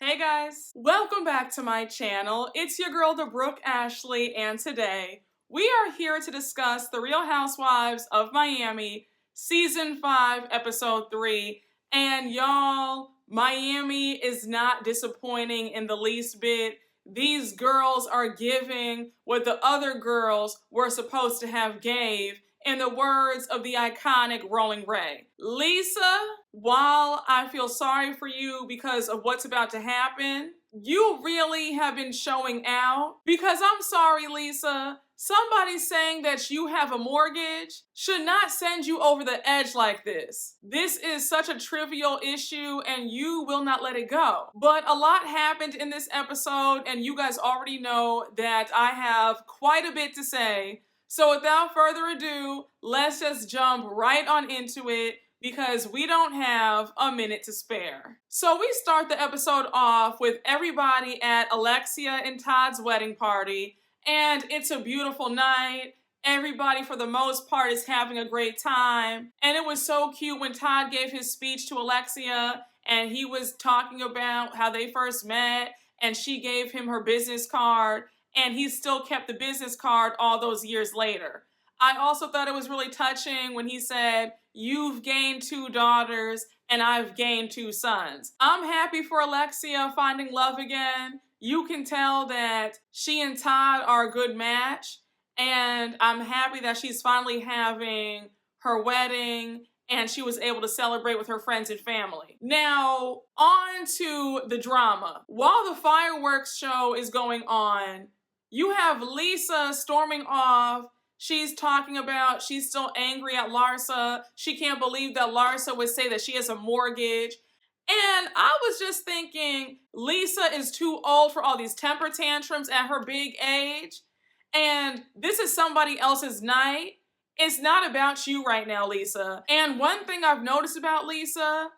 Hey guys, welcome back to my channel. It's your girl, the Brooke Ashley, and today we are here to discuss The Real Housewives of Miami, Season 5, Episode 3. And y'all, Miami is not disappointing in the least bit. These girls are giving what the other girls were supposed to have gave, in the words of the iconic Rolling Ray. Lisa, while I feel sorry for you because of what's about to happen, you really have been showing out. Because I'm sorry, Lisa, somebody saying that you have a mortgage should not send you over the edge like this. This is such a trivial issue and you will not let it go. But a lot happened in this episode and you guys already know that I have quite a bit to say. So without further ado, let's just jump right on into it because we don't have a minute to spare. So we start the episode off with everybody at Alexia and Todd's wedding party, and it's a beautiful night. Everybody, for the most part, is having a great time. And it was so cute when Todd gave his speech to Alexia, and he was talking about how they first met, and she gave him her business card, and he still kept the business card all those years later. I also thought it was really touching when he said, "You've gained 2 daughters and I've gained 2 sons." I'm happy for Alexia finding love again. You can tell that she and Todd are a good match, and I'm happy that she's finally having her wedding and she was able to celebrate with her friends and family. Now, on to the drama. While the fireworks show is going on, you have Lisa storming off. She's talking about she's still angry at Larsa. She can't believe that Larsa would say that she has a mortgage. And I was just thinking, Lisa is too old for all these temper tantrums at her big age. And this is somebody else's night. It's not about you right now, Lisa. And one thing I've noticed about Lisa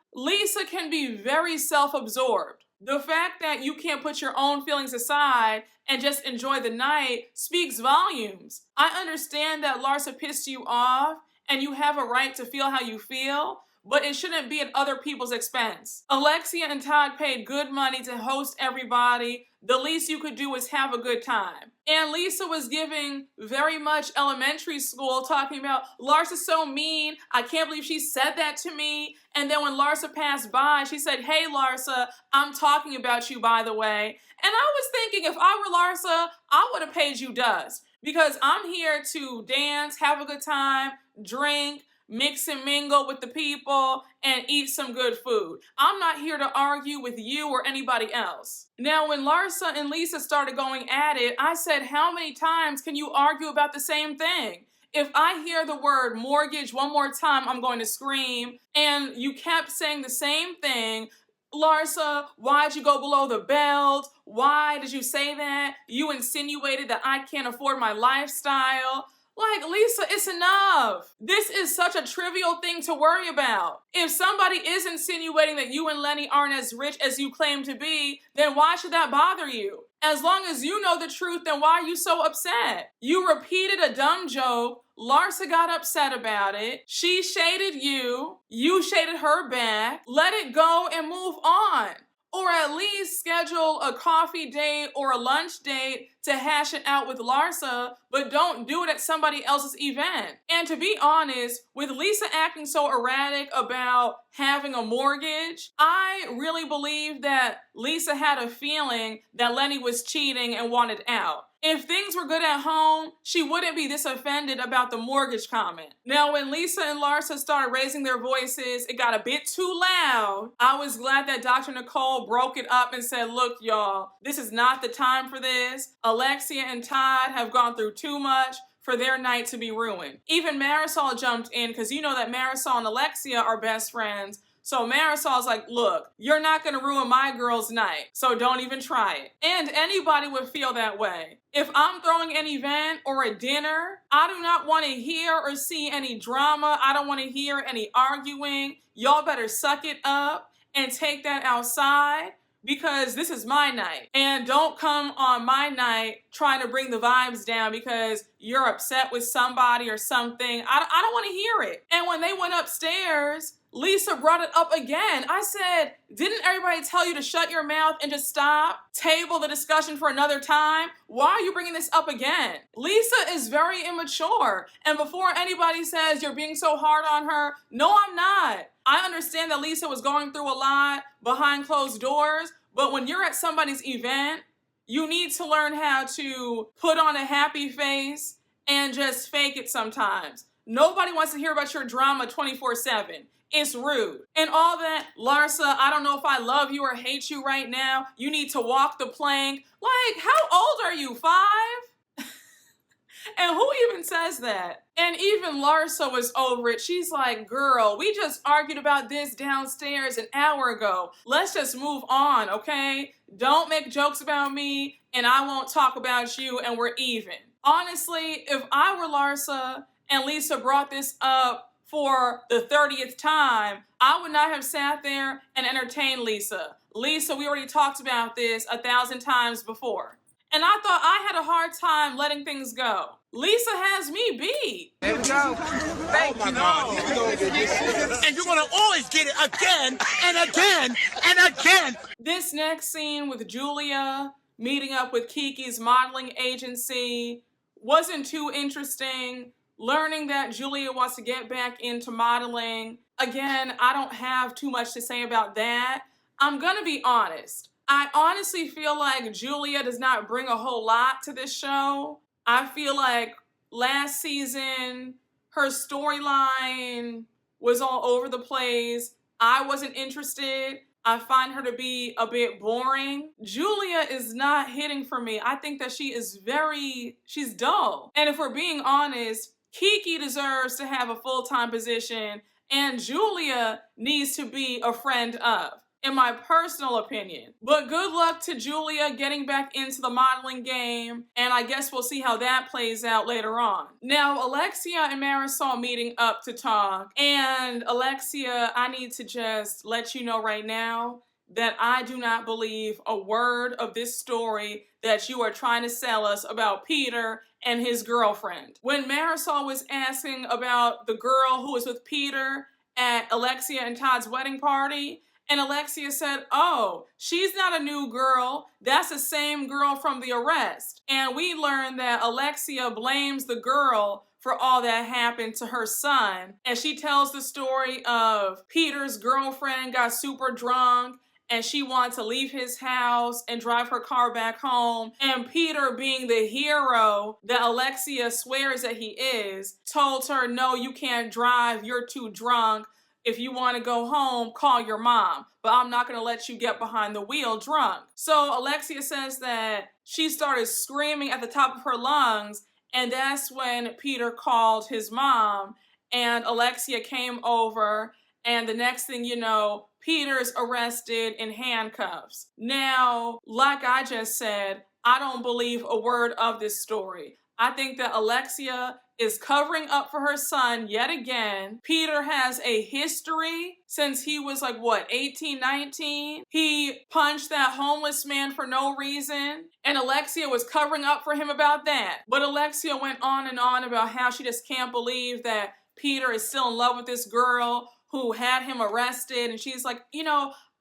can be very self-absorbed. The fact that you can't put your own feelings aside and just enjoy the night speaks volumes. I understand that Larsa pissed you off and you have a right to feel how you feel, but it shouldn't be at other people's expense. Alexia and Todd paid good money to host everybody. The least you could do is have a good time. And Lisa was giving very much elementary school, talking about Larsa's so mean. I can't believe she said that to me. And then when Larsa passed by, she said, "Hey Larsa, I'm talking about you, by the way." And I was thinking, if I were Larsa, I would have paid you dust. Because I'm here to dance, have a good time, drink, mix and mingle with the people, and eat some good food. I'm not here to argue with you or anybody else. Now, when Larsa and Lisa started going at it, I said, how many times can you argue about the same thing? If I hear the word mortgage one more time, I'm going to scream. And you kept saying the same thing. Larsa, why'd you go below the belt? Why did you say that? You insinuated that I can't afford my lifestyle. Like, Lisa, it's enough. This is such a trivial thing to worry about. If somebody is insinuating that you and Lenny aren't as rich as you claim to be, then why should that bother you? As long as you know the truth, then why are you so upset? You repeated a dumb joke. Larsa got upset about it. She shaded you. You shaded her back. Let it go and move on. Or at least schedule a coffee date or a lunch date to hash it out with Larsa, but don't do it at somebody else's event. And to be honest, with Lisa acting so erratic about having a mortgage, I really believe that Lisa had a feeling that Lenny was cheating and wanted out. If things were good at home, she wouldn't be this offended about the mortgage comment. Now, when Lisa and Larsa started raising their voices, it got a bit too loud. I was glad that Dr. Nicole broke it up and said, "Look, y'all, this is not the time for this. Alexia and Todd have gone through too much for their night to be ruined." Even Marisol jumped in because you know that Marisol and Alexia are best friends. So Marisol's like, "Look, you're not going to ruin my girl's night, so don't even try it." And anybody would feel that way. If I'm throwing an event or a dinner, I do not want to hear or see any drama. I don't want to hear any arguing. Y'all better suck it up and take that outside, because this is my night. And don't come on my night trying to bring the vibes down because you're upset with somebody or something. I don't want to hear it. And when they went upstairs, Lisa brought it up again. I said, didn't everybody tell you to shut your mouth and just stop? Table the discussion for another time? Why are you bringing this up again? Lisa is very immature. And before anybody says you're being so hard on her, no, I'm not. I understand that Lisa was going through a lot behind closed doors, but when you're at somebody's event, you need to learn how to put on a happy face and just fake it sometimes. Nobody wants to hear about your drama 24/7. It's rude. And all that, Larsa, I don't know if I love you or hate you right now. You need to walk the plank. Like, how old are you, 5? And who even says that? And even Larsa was over it. She's like, girl, we just argued about this downstairs an hour ago. Let's just move on, okay? Don't make jokes about me and I won't talk about you and we're even. Honestly, if I were Larsa and Lisa brought this up for the 30th time, I would not have sat there and entertained Lisa. Lisa, we already talked about this 1,000 times before. And I thought I had a hard time letting things go. Lisa has me beat. There we go. Thank you. And you're gonna always get it again and again and again. This next scene with Julia meeting up with Kiki's modeling agency wasn't too interesting. Learning that Julia wants to get back into modeling. Again, I don't have too much to say about that. I'm gonna be honest. I honestly feel like Julia does not bring a whole lot to this show. I feel like last season, her storyline was all over the place. I wasn't interested. I find her to be a bit boring. Julia is not hitting for me. I think that she's dull. And if we're being honest, Kiki deserves to have a full-time position and Julia needs to be a friend of, in my personal opinion. But good luck to Julia getting back into the modeling game, and I guess we'll see how that plays out later on. Now, Alexia and Marisol meeting up to talk, and Alexia, I need to just let you know right now that I do not believe a word of this story that you are trying to sell us about Peter and his girlfriend. When Marisol was asking about the girl who was with Peter at Alexia and Todd's wedding party, and Alexia said, oh, she's not a new girl. That's the same girl from the arrest. And we learned that Alexia blames the girl for all that happened to her son. And she tells the story of Peter's girlfriend got super drunk and she wanted to leave his house and drive her car back home. And Peter, being the hero that Alexia swears that he is, told her, no, you can't drive. You're too drunk. If you want to go home, call your mom. But I'm not going to let you get behind the wheel drunk. So Alexia says that she started screaming at the top of her lungs. And that's when Peter called his mom. And Alexia came over. And the next thing you know, Peter's arrested in handcuffs. Now, like I just said, I don't believe a word of this story. I think that Alexia is covering up for her son yet again. Peter has a history since he was like, 18, 19? He punched that homeless man for no reason, and Alexia was covering up for him about that. But Alexia went on and on about how she just can't believe that Peter is still in love with this girl who had him arrested, and she's like,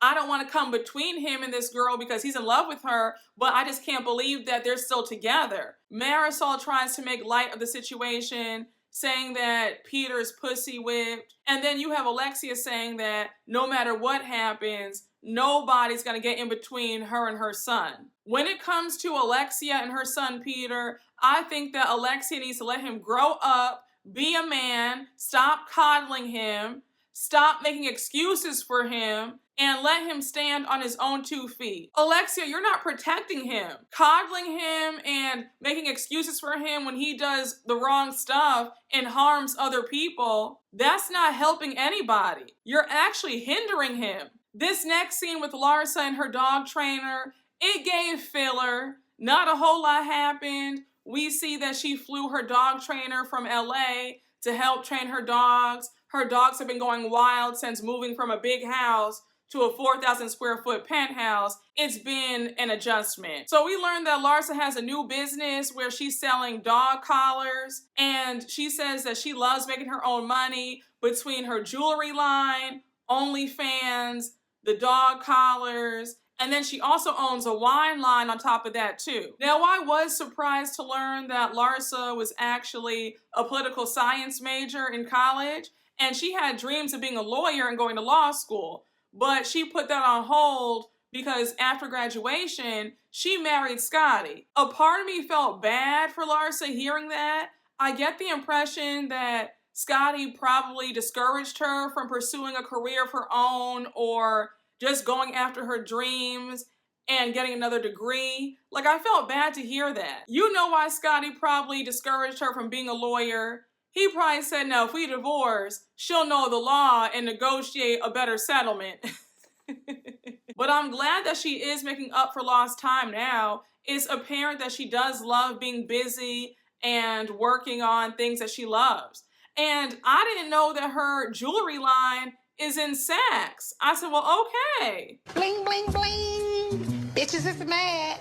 I don't want to come between him and this girl because he's in love with her, but I just can't believe that they're still together. Marisol tries to make light of the situation, saying that Peter's pussy whipped. And then you have Alexia saying that no matter what happens, nobody's going to get in between her and her son. When it comes to Alexia and her son Peter, I think that Alexia needs to let him grow up, be a man, stop coddling him, stop making excuses for him, and let him stand on his own 2 feet. Alexia, you're not protecting him. Coddling him and making excuses for him when he does the wrong stuff and harms other people, that's not helping anybody. You're actually hindering him. This next scene with Larsa and her dog trainer, it gave filler. Not a whole lot happened. We see that she flew her dog trainer from LA to help train her dogs. Her dogs have been going wild since moving from a big house to a 4,000 square foot penthouse. It's been an adjustment. So we learned that Larsa has a new business where she's selling dog collars, and she says that she loves making her own money, between her jewelry line, OnlyFans, the dog collars, and then she also owns a wine line on top of that too. Now, I was surprised to learn that Larsa was actually a political science major in college, and she had dreams of being a lawyer and going to law school, but she put that on hold because after graduation, she married Scotty. A part of me felt bad for Larsa hearing that. I get the impression that Scotty probably discouraged her from pursuing a career of her own or just going after her dreams and getting another degree. Like, I felt bad to hear that. You know why Scotty probably discouraged her from being a lawyer. He probably said, no, if we divorce, she'll know the law and negotiate a better settlement. But I'm glad that she is making up for lost time now. It's apparent that she does love being busy and working on things that she loves. And I didn't know that her jewelry line is in Saks. I said, well, okay. Bling, bling, bling. Bitches is mad.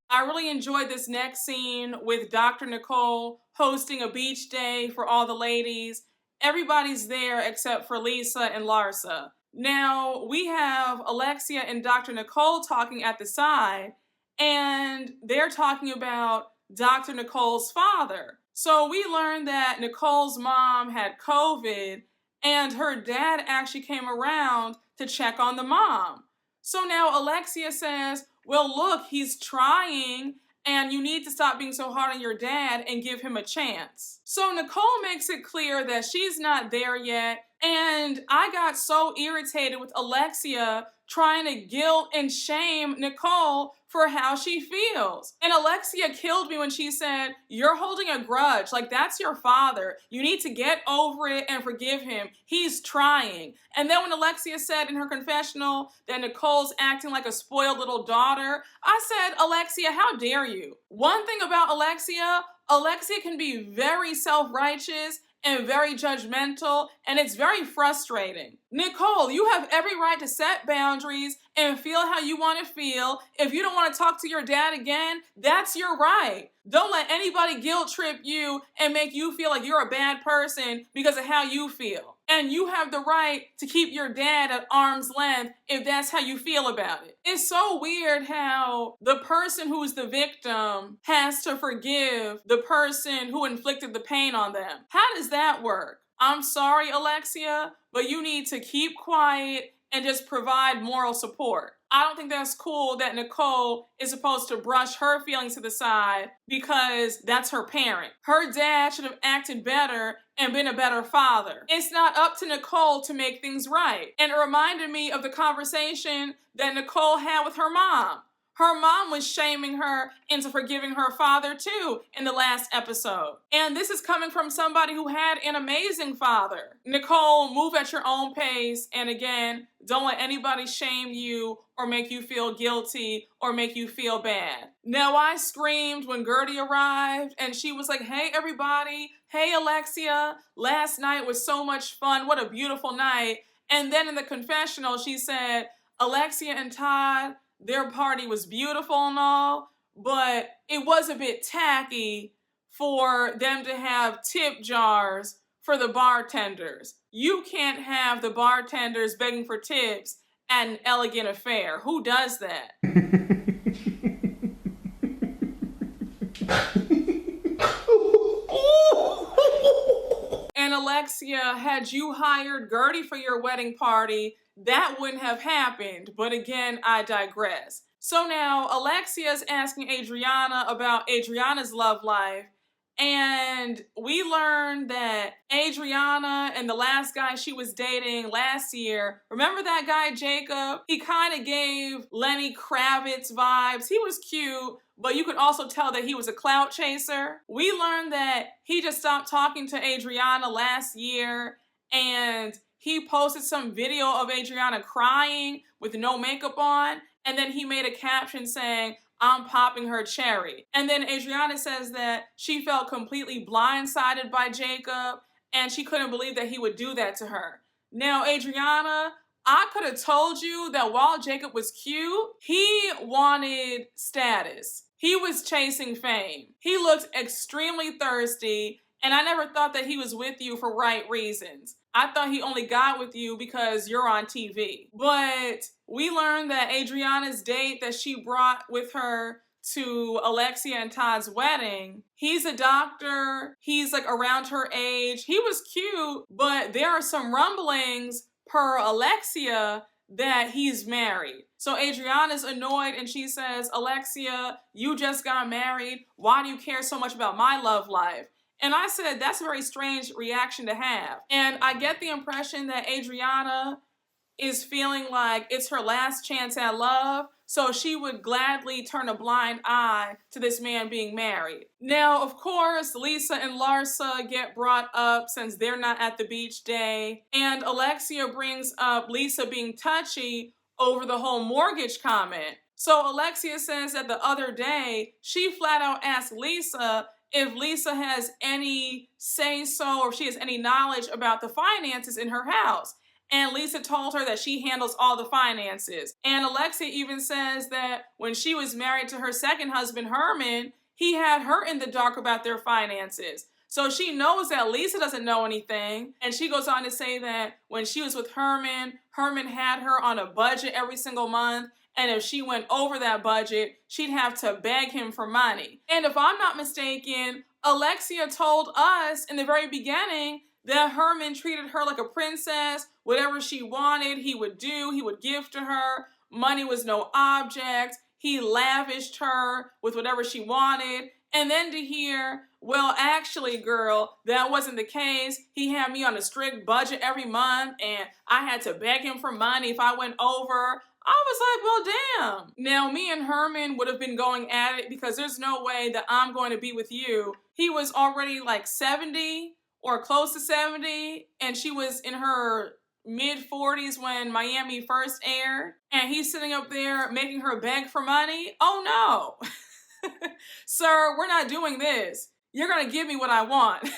I really enjoyed this next scene with Dr. Nicole hosting a beach day for all the ladies. Everybody's there except for Lisa and Larsa. Now, we have Alexia and Dr. Nicole talking at the side, and they're talking about Dr. Nicole's father. So we learned that Nicole's mom had COVID, and her dad actually came around to check on the mom. So now Alexia says, well, look, he's trying, and you need to stop being so hard on your dad and give him a chance. So Nicole makes it clear that she's not there yet, and I got so irritated with Alexia trying to guilt and shame Nicole for how she feels. And Alexia killed me when she said, you're holding a grudge, like that's your father. You need to get over it and forgive him. He's trying. And then when Alexia said in her confessional that Nicole's acting like a spoiled little daughter, I said, Alexia, how dare you? One thing about Alexia can be very self-righteous and very judgmental, and it's very frustrating. Nicole, you have every right to set boundaries and feel how you want to feel. If you don't want to talk to your dad again, that's your right. Don't let anybody guilt trip you and make you feel like you're a bad person because of how you feel. And you have the right to keep your dad at arm's length if that's how you feel about it. It's so weird how the person who's the victim has to forgive the person who inflicted the pain on them. How does that work? I'm sorry, Alexia, but you need to keep quiet and just provide moral support. I don't think that's cool that Nicole is supposed to brush her feelings to the side because that's her parent. Her dad should have acted better and been a better father. It's not up to Nicole to make things right. And it reminded me of the conversation that Nicole had with her mom. Her mom was shaming her into forgiving her father too in the last episode. And this is coming from somebody who had an amazing father. Nicole, move at your own pace. And again, don't let anybody shame you or make you feel guilty or make you feel bad. Now, I screamed when Gertie arrived and she was like, hey, everybody. Hey, Alexia. Last night was so much fun. What a beautiful night. And then in the confessional, she said, Alexia and Todd, their party was beautiful and all, but it was a bit tacky for them to have tip jars for the bartenders. You can't have the bartenders begging for tips at an elegant affair. Who does that? And Alexia, had you hired Gertie for your wedding party, that wouldn't have happened. But again, I digress. So now Alexia's asking Adriana about Adriana's love life. And we learned that Adriana and the last guy she was dating last year, remember that guy Jacob? He kind of gave Lenny Kravitz vibes. He was cute, but you could also tell that he was a clout chaser. We learned that he just stopped talking to Adriana last year, and he posted some video of Adriana crying with no makeup on, and then he made a caption saying, I'm popping her cherry. And then Adriana says that she felt completely blindsided by Jacob, and she couldn't believe that he would do that to her. Now, Adriana, I could have told you that while Jacob was cute, he wanted status. He was chasing fame. He looked extremely thirsty, And I never thought that he was with you for right reasons. I thought he only got with you because you're on TV. But we learned that Adriana's date that she brought with her to Alexia and Todd's wedding, he's a doctor. He's like around her age. He was cute, but there are some rumblings per Alexia that he's married. So Adriana's annoyed and she says, Alexia, you just got married. Why do you care so much about my love life? And I said, that's a very strange reaction to have. And I get the impression that Adriana is feeling like it's her last chance at love, so she would gladly turn a blind eye to this man being married. Now, of course, Lisa and Larsa get brought up since they're not at the beach day, and Alexia brings up Lisa being touchy over the whole mortgage comment. So Alexia says that the other day, she flat out asked Lisa if Lisa has any say-so or if she has any knowledge about the finances in her house. And Lisa told her that she handles all the finances. And Alexia even says that when she was married to her second husband, Herman, he had her in the dark about their finances. So she knows that Lisa doesn't know anything. And she goes on to say that when she was with Herman, Herman had her on a budget every single month. And if she went over that budget, she'd have to beg him for money. And if I'm not mistaken, Alexia told us in the very beginning that Herman treated her like a princess. Whatever she wanted, he would do. He would give to her. Money was no object. He lavished her with whatever she wanted. And then to hear, well, actually, girl, that wasn't the case. He had me on a strict budget every month, and I had to beg him for money if I went over. I was like, well, damn. Now, me and Herman would have been going at it because there's no way that I'm going to be with you. He was already like 70 or close to 70, and she was in her mid-40s when Miami first aired, and he's sitting up there making her beg for money. Oh no. Sir, we're not doing this. You're gonna give me what I want.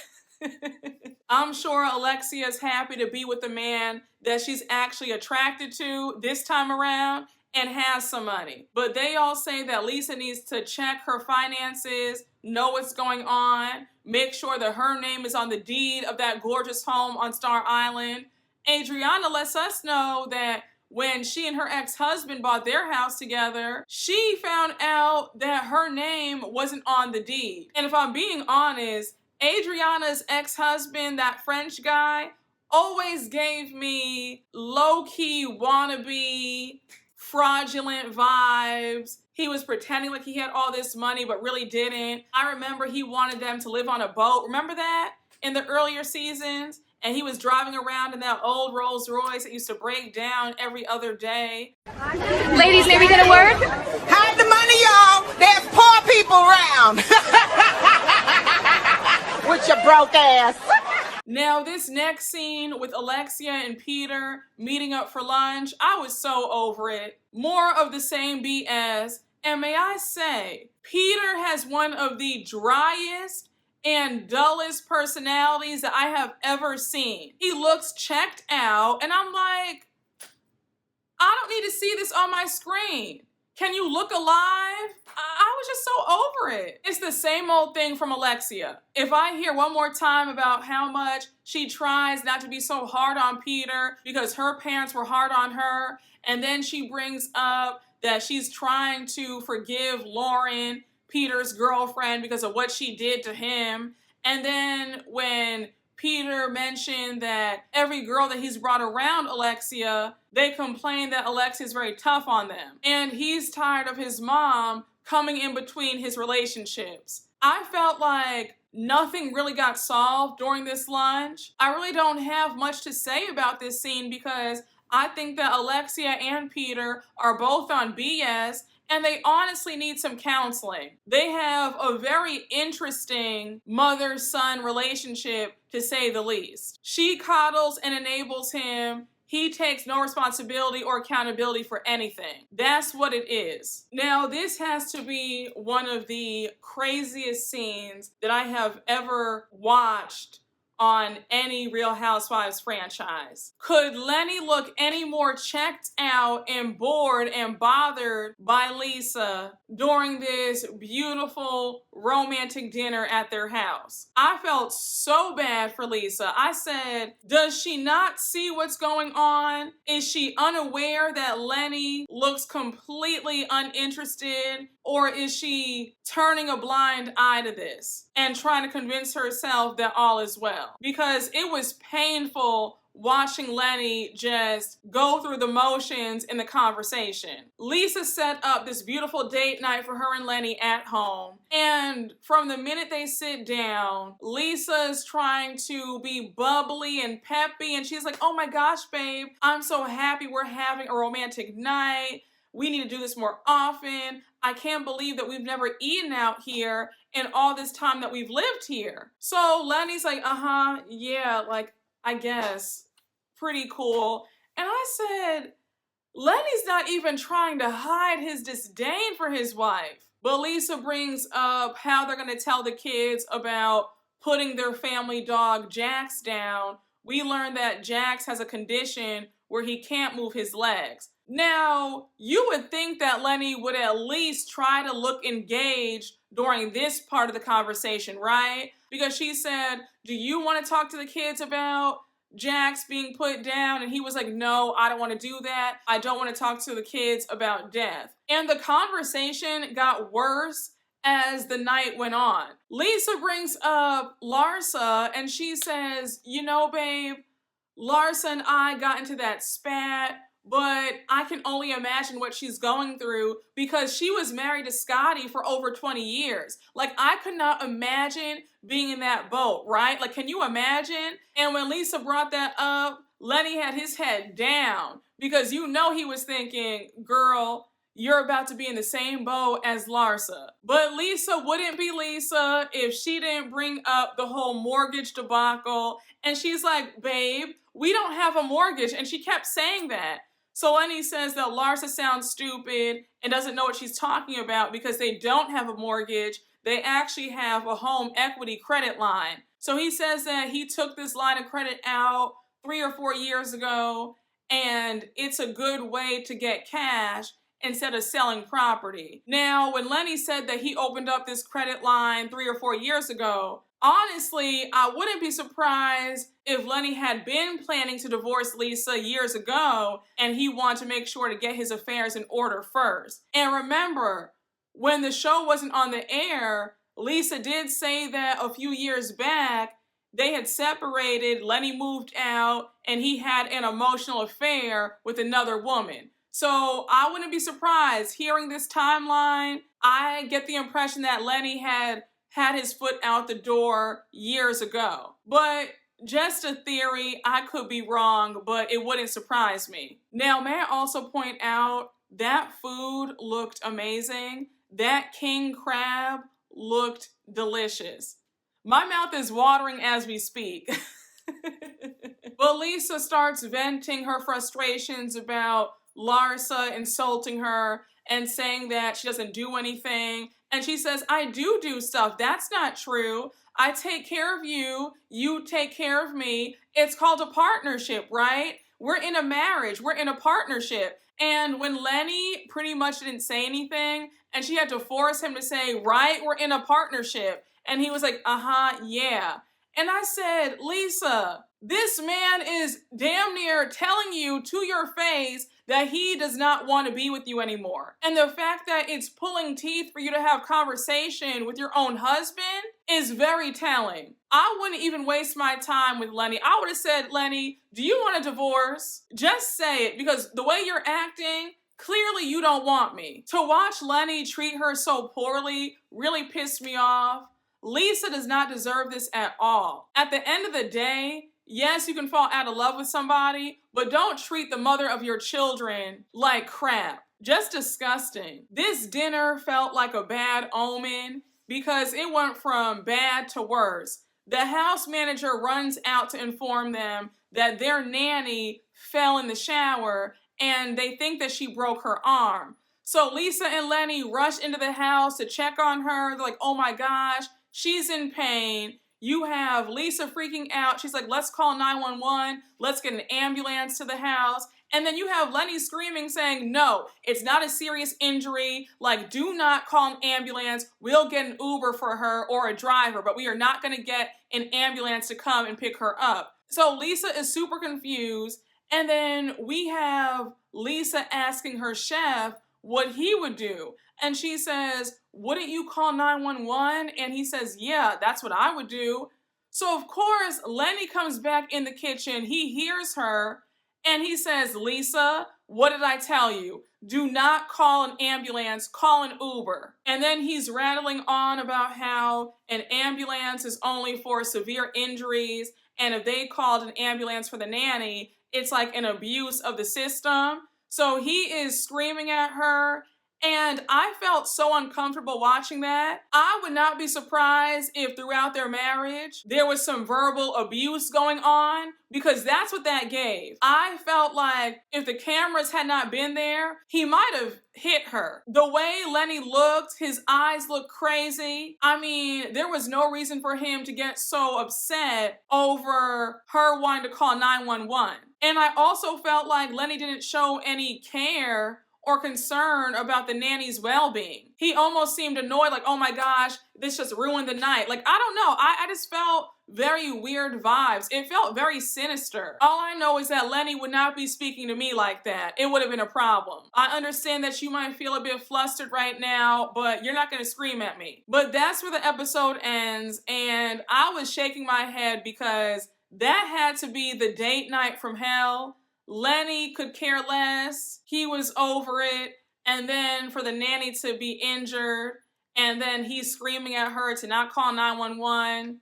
I'm sure Alexia's happy to be with the man that she's actually attracted to this time around and has some money. But they all say that Lisa needs to check her finances, know what's going on, make sure that her name is on the deed of that gorgeous home on Star Island. Adriana lets us know that when she and her ex-husband bought their house together, she found out that her name wasn't on the deed. And if I'm being honest, Adriana's ex-husband, that French guy, always gave me low-key wannabe fraudulent vibes. He was pretending like he had all this money but really didn't. I remember he wanted them to live on a boat. Remember that in the earlier seasons? And he was driving around in that old Rolls Royce that used to break down every other day. Ladies, may we get a word? Hide the money, y'all. There's poor people around. With your broke ass. Now, this next scene with Alexia and Peter meeting up for lunch, I was so over it. More of the same BS. And may I say, Peter has one of the driest and dullest personalities that I have ever seen. He looks checked out, and I'm like, I don't need to see this on my screen. Can you look alive? I was just so over it. It's the same old thing from Alexia. If I hear one more time about how much she tries not to be so hard on Peter because her parents were hard on her, and then she brings up that she's trying to forgive Lauren, Peter's girlfriend, because of what she did to him. And then when Peter mentioned that every girl that he's brought around Alexia, they complain that Alexia is very tough on them. And he's tired of his mom coming in between his relationships. I felt like nothing really got solved during this lunch. I really don't have much to say about this scene because I think that Alexia and Peter are both on BS, and they honestly need some counseling. They have a very interesting mother-son relationship, to say the least. She coddles and enables him. He takes no responsibility or accountability for anything. That's what it is. Now, this has to be one of the craziest scenes that I have ever watched on any Real Housewives franchise. Could Lenny look any more checked out and bored and bothered by Lisa during this beautiful romantic dinner at their house? I felt so bad for Lisa. I said, does she not see what's going on? Is she unaware that Lenny looks completely uninterested? Or is she turning a blind eye to this and trying to convince herself that all is well? Because it was painful watching Lenny just go through the motions in the conversation. Lisa set up this beautiful date night for her and Lenny at home. And from the minute they sit down, Lisa's trying to be bubbly and peppy. And she's like, oh my gosh, babe, I'm so happy we're having a romantic night. We need to do this more often. I can't believe that we've never eaten out here in all this time that we've lived here. So Lenny's like, yeah, like, I guess. Pretty cool. And I said, Lenny's not even trying to hide his disdain for his wife. But Lisa brings up how they're going to tell the kids about putting their family dog Jax down. We learned that Jax has a condition where he can't move his legs. Now, you would think that Lenny would at least try to look engaged during this part of the conversation, right? Because she said, do you want to talk to the kids about Jax being put down? And he was like, no, I don't want to do that. I don't want to talk to the kids about death. And the conversation got worse as the night went on. Lisa brings up Larsa and she says, you know, babe, Larsa and I got into that spat, but I can only imagine what she's going through because she was married to Scotty for over 20 years. Like, I could not imagine being in that boat, right? Like, can you imagine? And when Lisa brought that up, Lenny had his head down because you know he was thinking, girl, you're about to be in the same boat as Larsa. But Lisa wouldn't be Lisa if she didn't bring up the whole mortgage debacle. And she's like, babe, we don't have a mortgage. And she kept saying that. So Lenny says that Larsa sounds stupid and doesn't know what she's talking about because they don't have a mortgage. They actually have a home equity credit line. So he says that he took this line of credit out 3 or 4 years ago, and it's a good way to get cash instead of selling property. Now, when Lenny said that he opened up this credit line 3 or 4 years ago, honestly, I wouldn't be surprised if Lenny had been planning to divorce Lisa years ago and he wanted to make sure to get his affairs in order first. And remember, when the show wasn't on the air, Lisa did say that a few years back, they had separated, Lenny moved out, and he had an emotional affair with another woman. So I wouldn't be surprised hearing this timeline. I get the impression that Lenny had his foot out the door years ago. But just a theory, I could be wrong, but it wouldn't surprise me. Now, may I also point out that food looked amazing. That king crab looked delicious. My mouth is watering as we speak. But Lisa starts venting her frustrations about Larsa insulting her and saying that she doesn't do anything. And she says, I do stuff. That's not true. I take care of you. You take care of me. It's called a partnership, right? We're in a marriage. We're in a partnership. And when Lenny pretty much didn't say anything, and she had to force him to say, right, we're in a partnership. And he was like, yeah. And I said, Lisa, this man is damn near telling you to your face that he does not want to be with you anymore. And the fact that it's pulling teeth for you to have conversation with your own husband is very telling. I wouldn't even waste my time with Lenny. I would have said, Lenny, do you want a divorce? Just say it, because the way you're acting, clearly you don't want me. To watch Lenny treat her so poorly really pissed me off. Lisa does not deserve this at all. At the end of the day, yes, you can fall out of love with somebody, but don't treat the mother of your children like crap. Just disgusting. This dinner felt like a bad omen because it went from bad to worse. The house manager runs out to inform them that their nanny fell in the shower and they think that she broke her arm. So Lisa and Lenny rush into the house to check on her. They're like, oh my gosh, she's in pain. You have Lisa freaking out. She's like, let's call 911. Let's get an ambulance to the house. And then you have Lenny screaming, saying, no, it's not a serious injury. Like, do not call an ambulance. We'll get an Uber for her or a driver, but we are not going to get an ambulance to come and pick her up. So Lisa is super confused. And then we have Lisa asking her chef what he would do. And she says, wouldn't you call 911? And he says, yeah, that's what I would do. So of course, Lenny comes back in the kitchen. He hears her and he says, Lisa, what did I tell you? Do not call an ambulance, call an Uber. And then he's rattling on about how an ambulance is only for severe injuries. And if they called an ambulance for the nanny, it's like an abuse of the system. So he is screaming at her. And I felt so uncomfortable watching that. I would not be surprised if throughout their marriage, there was some verbal abuse going on, because that's what that gave. I felt like if the cameras had not been there, he might have hit her. The way Lenny looked, his eyes looked crazy. I mean, there was no reason for him to get so upset over her wanting to call 911. And I also felt like Lenny didn't show any care or concern about the nanny's well-being. He almost seemed annoyed, like, oh my gosh, this just ruined the night. Like, I don't know, I just felt very weird vibes. It felt very sinister. All I know is that Lenny would not be speaking to me like that. It would have been a problem. I understand that you might feel a bit flustered right now, but you're not gonna scream at me. But that's where the episode ends, and I was shaking my head because that had to be the date night from hell. Lenny could care less. He was over it. And then for the nanny to be injured, and then he's screaming at her to not call 911.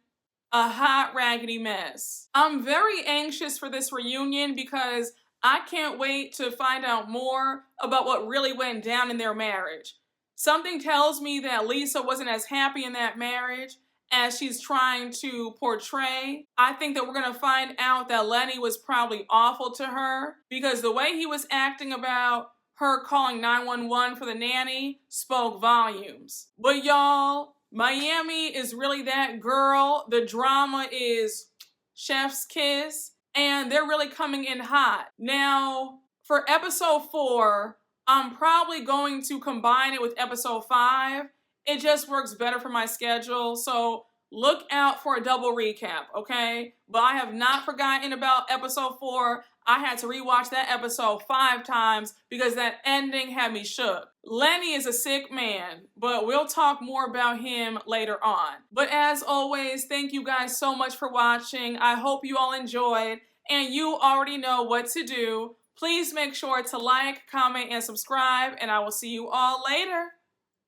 A hot, raggedy mess. I'm very anxious for this reunion because I can't wait to find out more about what really went down in their marriage. Something tells me that Lisa wasn't as happy in that marriage as she's trying to portray. I think that we're gonna find out that Lenny was probably awful to her, because the way he was acting about her calling 911 for the nanny spoke volumes. But y'all, Miami is really that girl. The drama is chef's kiss, and they're really coming in hot. Now, for episode 4, I'm probably going to combine it with episode 5. It just works better for my schedule, so look out for a double recap, okay? But I have not forgotten about episode 4. I had to rewatch that episode 5 times because that ending had me shook. Lenny is a sick man, but we'll talk more about him later on. But as always, thank you guys so much for watching. I hope you all enjoyed, and you already know what to do. Please make sure to like, comment, and subscribe, and I will see you all later.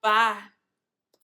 Bye.